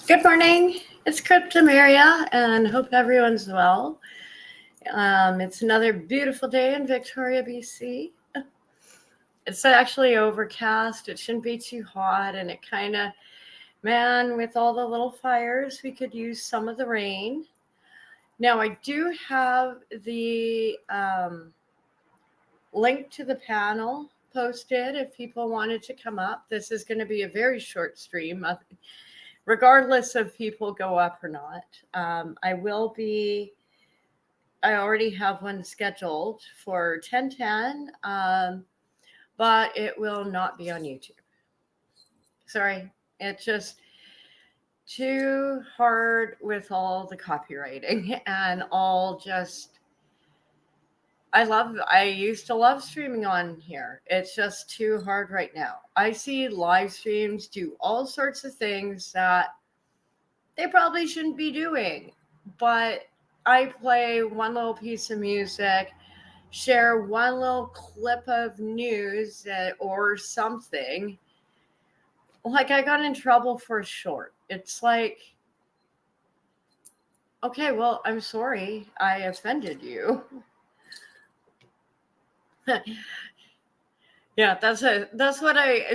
Good morning. It's Cryptameria and hope everyone's well. It's another beautiful day in Victoria, BC. It's actually overcast. It shouldn't be too hot, and it kind of, man, with all the little fires, we could use some of the rain. Now, I do have the link to the panel posted if people wanted to come up. This is going to be a very short stream, regardless of people go up or not. I already have one scheduled for 10:10, but it will not be on YouTube. Sorry, it's just too hard with all the copywriting and all just. I used to love streaming on here. It's just too hard right now. I see live streams do all sorts of things that they probably shouldn't be doing, but I play one little piece of music, share one little clip of news or something. Like, I got in trouble for a short. It's like, okay, well, I'm sorry I offended you. Yeah, that's what I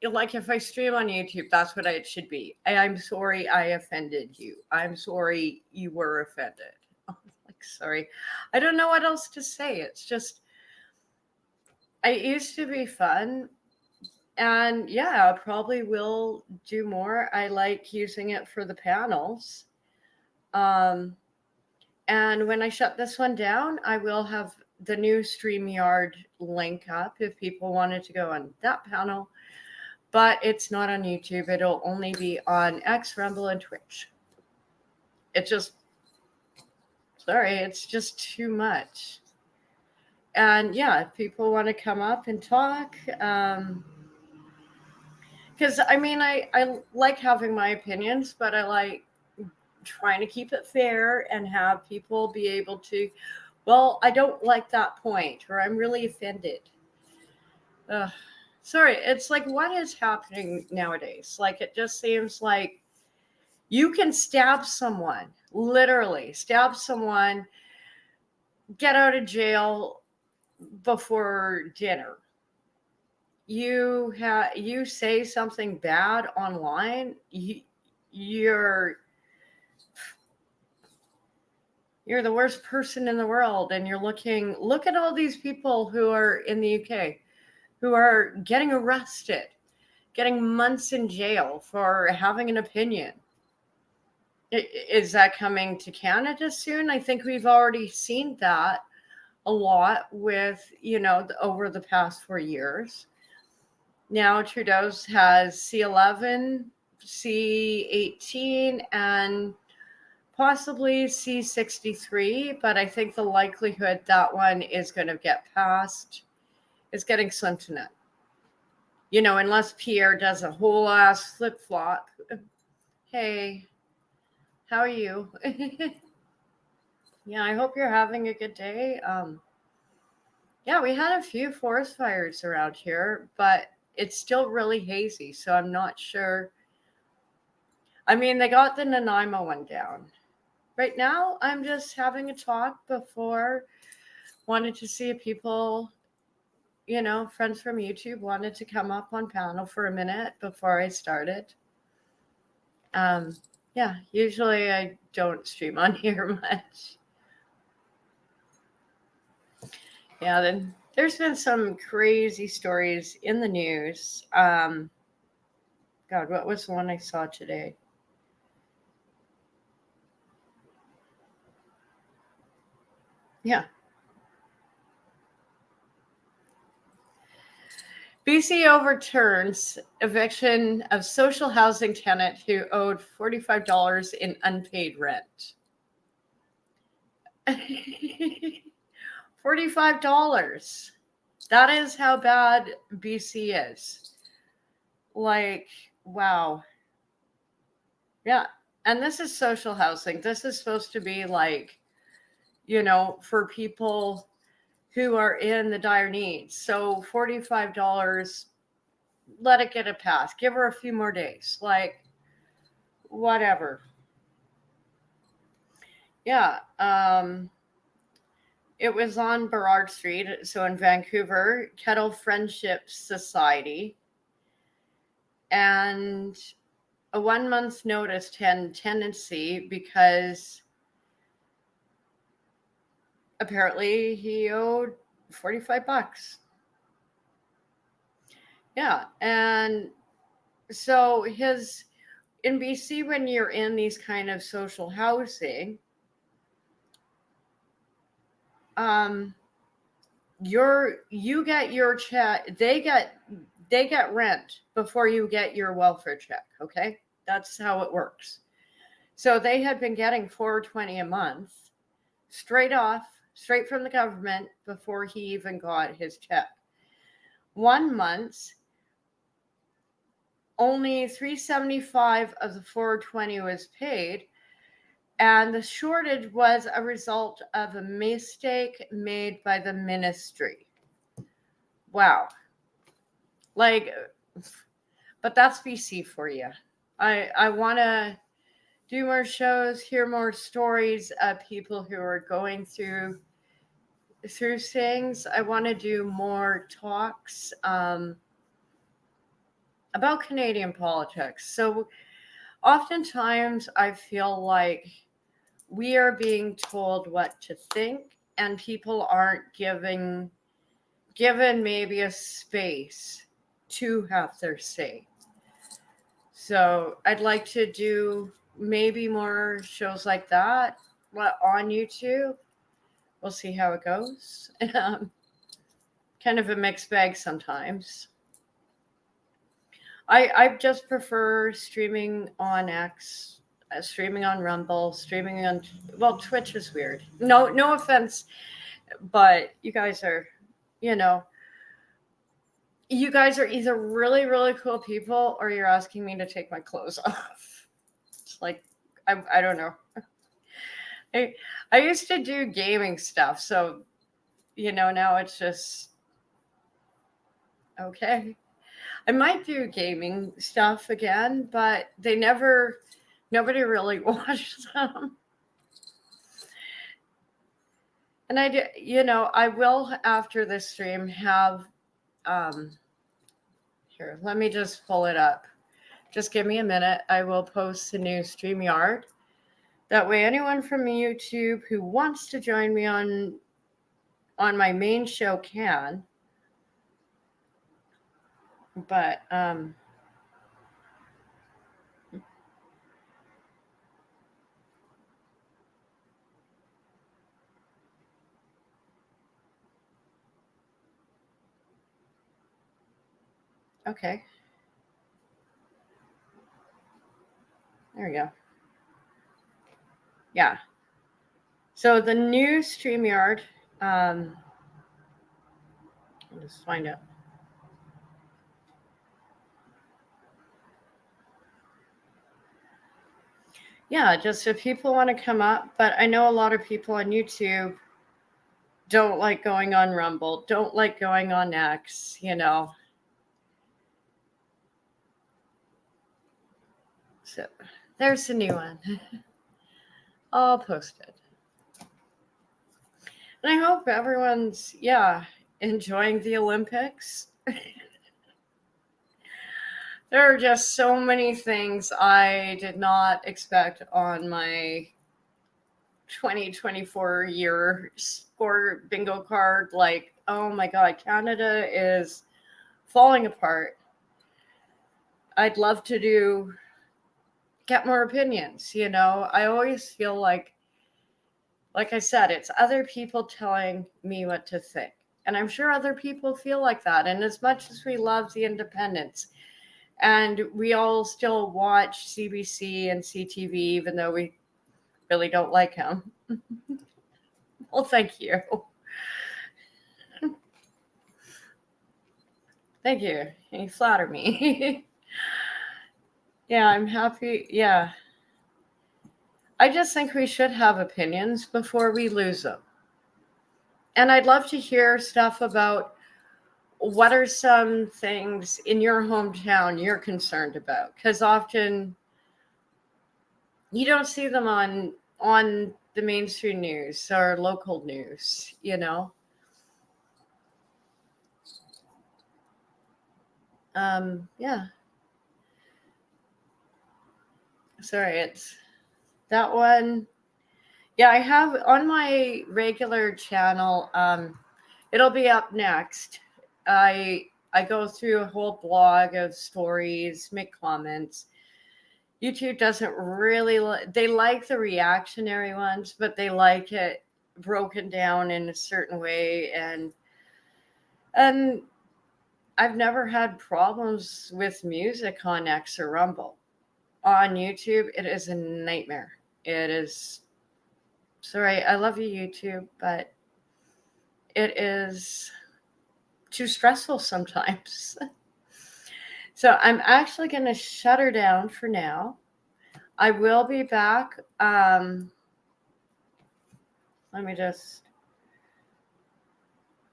like. If I stream on YouTube, that's what it should be. I'm sorry I offended you. I'm sorry you were offended. Like, sorry. I don't know what else to say. It's just, it used to be fun. And yeah, I probably will do more. I like using it for the panels. And when I shut this one down, I will have the new StreamYard link up if people wanted to go on that panel. But it's not on YouTube. It'll only be on X, Rumble, and Twitch. It's just too much. And yeah, if people want to come up and talk, because I like having my opinions, but I like trying to keep it fair and have people be able to, well, I don't like that point, or I'm really offended. Sorry, it's like, what is happening nowadays? Like, it just seems like you can stab someone, literally stab someone, get out of jail before dinner. You say something bad online, you're the worst person in the world, and look at all these people who are in the UK who are getting arrested, getting months in jail for having an opinion. Is that coming to Canada soon? I think we've already seen that a lot with, over the past 4 years. Now Trudeau's has C11, C18, and possibly C63, but I think the likelihood that one is going to get passed is getting slim to none. Unless Pierre does a whole ass flip-flop. Hey, how are you? Yeah, I hope you're having a good day. Yeah, we had a few forest fires around here, but it's still really hazy, so I'm not sure. They got the Nanaimo one down. Right now, I'm just having a talk before. Wanted to see if people, friends from YouTube wanted to come up on panel for a minute before I started. Yeah, usually I don't stream on here much. Yeah, then there's been some crazy stories in the news. God, what was the one I saw today? Yeah. BC overturns eviction of social housing tenant who owed $45 in unpaid rent. $45. That is how bad BC is. Like, wow. Yeah. And this is social housing. This is supposed to be like, for people who are in the dire needs. So $45, let it get a pass. Give her a few more days. Like, whatever. Yeah. It was on Burrard Street, so in Vancouver, Kettle Friendship Society. And a 1 month notice tendency because apparently he owed $45. Yeah. And so in BC, when you're in these kind of social housing, you get your check, they get rent before you get your welfare check. Okay. That's how it works. So they had been getting $420 a month straight from the government before he even got his check. 1 month, only $375 of the $420 was paid, and the shortage was a result of a mistake made by the ministry. Wow. But that's BC for you. I want to do more shows, hear more stories of people who are going through things. I want to do more talks about Canadian politics. So oftentimes I feel like we are being told what to think, and people aren't given maybe a space to have their say. So I'd like to do maybe more shows like that on YouTube. We'll see how it goes. Kind of a mixed bag sometimes. I just prefer streaming on X, streaming on Rumble, streaming on, well, Twitch is weird. No offense, but you guys are, you guys are either really, really cool people or you're asking me to take my clothes off. It's like, I don't know. I used to do gaming stuff, so, now it's just, okay. I might do gaming stuff again, but nobody really watched them. And I will, after this stream, have, here, let me just pull it up. Just give me a minute. I will post a new StreamYard. That way, anyone from YouTube who wants to join me on my main show can. But okay. There we go. Yeah. So the new StreamYard, I'll just find it. Yeah, just if people want to come up, but I know a lot of people on YouTube don't like going on Rumble, don't like going on X, So there's a new one. I'll post it. And I hope everyone's, enjoying the Olympics. There are just so many things I did not expect on my 2024 year score bingo card. Like, oh my God, Canada is falling apart. I'd love to get more opinions. I always feel like I said, it's other people telling me what to think. And I'm sure other people feel like that. And as much as we love the independents, and we all still watch CBC and CTV, even though we really don't like him. Well, thank you. Thank you. You flatter me. Yeah, I'm happy. Yeah. I just think we should have opinions before we lose them. And I'd love to hear stuff about what are some things in your hometown you're concerned about? Because often You don't see them on the mainstream news or local news, you know. Yeah. Sorry, it's that one. Yeah, I have on my regular channel. It'll be up next. I go through a whole blog of stories, make comments. YouTube doesn't really they like the reactionary ones, but they like it broken down in a certain way, and I've never had problems with music on X or Rumble. On YouTube, it is a nightmare. It is sorry, I love you, YouTube, but it is too stressful sometimes. So I'm actually going to shut her down for now. I will be back. Let me just,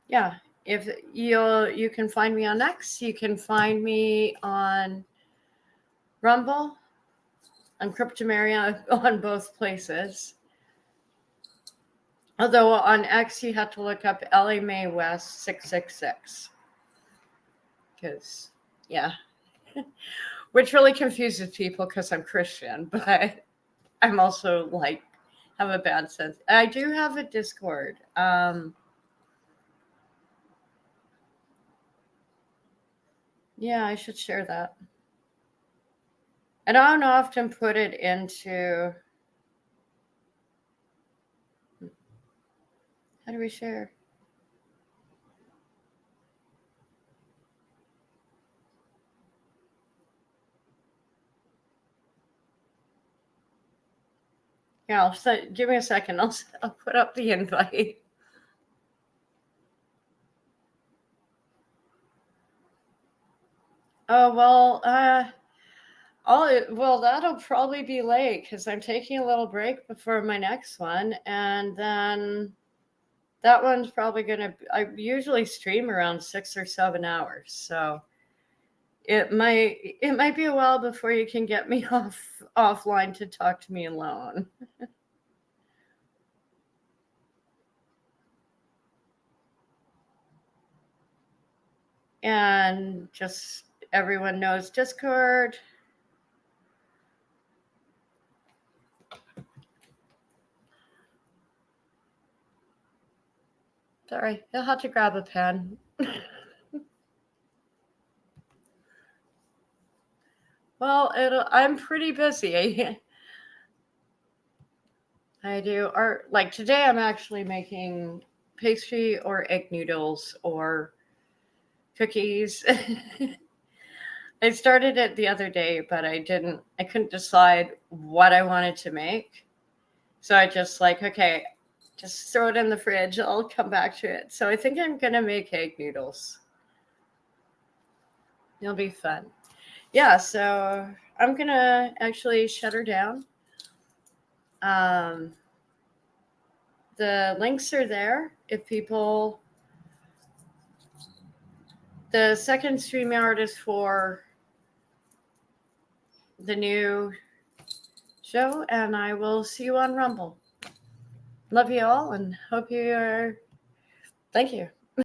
yeah. If you can find me on X, you can find me on Rumble, on Cryptameria, on both places. Although on X, you have to look up LA May West 666. Because, yeah. Which really confuses people because I'm Christian, but I'm also like, have a bad sense. I do have a Discord. Yeah, I should share that. And I don't often put it into. How do we share? Yeah, give me a second. I'll put up the invite. Oh well, well that'll probably be late because I'm taking a little break before my next one, and then that one's probably gonna. I usually stream around 6 or 7 hours, so it might be a while before you can get me offline to talk to me alone. And just everyone knows Discord. Sorry, you'll have to grab a pen. Well, I'm pretty busy. I do art. Like today, I'm actually making pastry or egg noodles or cookies. I started it the other day, but I couldn't decide what I wanted to make. So I just like, okay, just throw it in the fridge. I'll come back to it. So I think I'm going to make egg noodles. It'll be fun. Yeah, so I'm going to actually shut her down. The links are there if people. The second StreamYard is for the new show, and I will see you on Rumble. Love you all and hope you are. Thank you.